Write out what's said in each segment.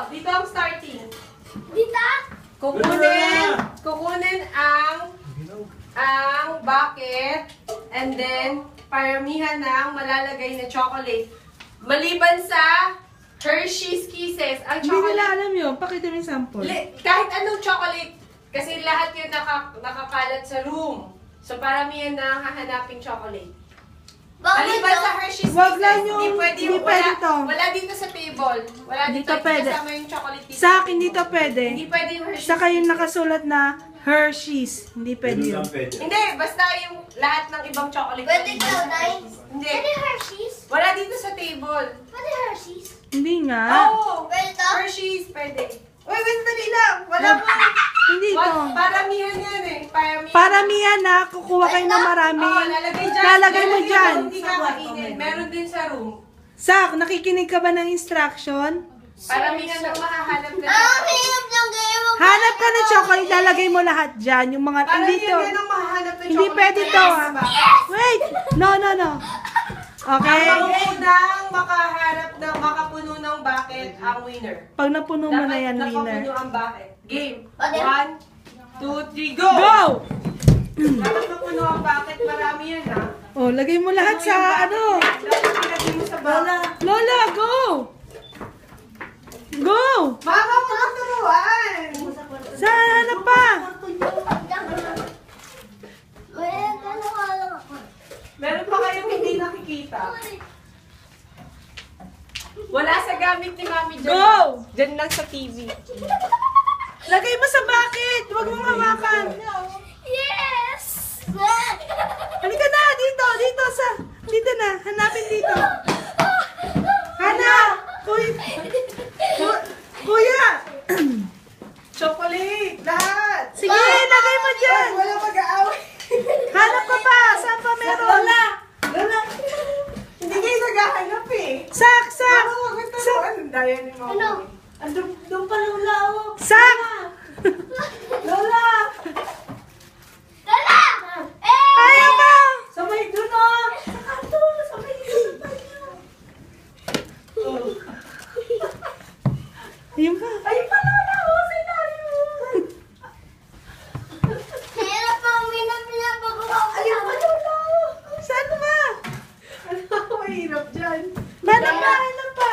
dito ang starting. Dita? Kukunin ang bucket and then paramihan ng malalagay na chocolate. Maliban sa Hershey's Kisses. Ang Hindi nila chocolate, alam yun. Pakita mo yung sample. kahit anong chocolate, kasi lahat yun nakakalat sa room. So paramihan na hahanaping chocolate. Maliban sa Hershey's Wag lang Kisses, yung- hindi pwede, hindi pwede to. wala dito sa table. Wala dito, Dito pwede. kasama yung chocolate dito. Sa akin dito pwede. Hindi pwede yung Hershey's. Saka yung nakasulat na Hershey's. Hindi pwede yun. Hindi, basta yung lahat ng ibang chocolate. Pwede maliban daw, sa Nay? Hershey's. Hindi. Pwede Hershey's? Wala dito sa table. Pwede Hershey's? Hindi nga. Oo. Pwede to? Hershey's, pwede. Uy, wait, dali lang. Wala pa. Hindi to. Paramihan yan eh. Paramihan. Paramihan na. Kukuha kayo ng marami. Oo, lalagay dyan. Lalagay mo dyan. Hindi kakainin. Meron din sa room. Sak, nakikinig ka ba ng instruction? Paramihan ng mahahanap na Ang hirap lang kayo. Hanap ka ng chocolate, lalagay mo lahat dyan. Yung mga, hindi to. Paramihan ng mahahanap na Hindi chocolate. pwede to, ha? Wait! No. Okay? Ang unang makaharap ng makapuno ng bucket ang winner. Pag napuno mo na yan, Dapat winner. nakapuno ang bucket. Game. Okay. 1, 2, 3, go! Go! Dapat napuno ang bucket. Marami yan, ha? Oh, lagay mo lahat sa ano. Dapat ilagay mo sa bucket. Lola, go! Go! Mama, mga turuan! Saan? Hanap pa? Wait, ano ka lang ako? Meron pa kayong hindi nakikita. Wala sa gamit ni Mami dyan. Go! Dyan lang sa TV. Lagay mo sa bucket. Huwag mong hawakan. Yes! Halika na, dito dito na, hanapin dito. Hanap! Kuya! Chocolate! Lahat! Sige, lagay mo dyan. Wala mag-aaway. Hanap ka pa, saan pa meron? Lola! Hindi kayo naghahanap eh. Sak! Mama, wag mo turuan. Ang daya ni Mama. Ano? Doon pa Lola, oh. Sak! Lola! Lola! Ayaw mo! Sabay doon, oh. Sa kanto. Sabay doon. Ayun pa. Ayun pa, Lola. Oh, sa ilalim mo. Hirap ang pinapagawa ko. Ayun pa, Lola. Saan ba? Ano, mahirap dyan. Hanap pa.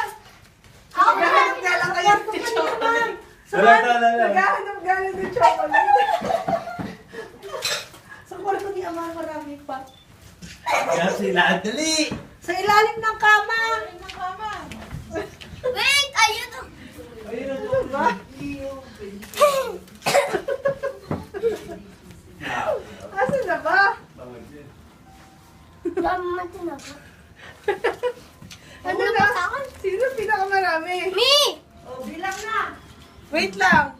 Ako na. Naghahanap nga lang kayo ng chocolate. Wala. Naghahanap nga lang ng chocolate. Sa kwarto ni Ama, marami pa. Kasi lahat dali. Sa ilalim ng kama. Wait, ayun. Asan na ba? Gamatin ako. Ano Ano na? ba sa akin? Sino pinakamarami? Me! Oh, bilang na. Wait lang.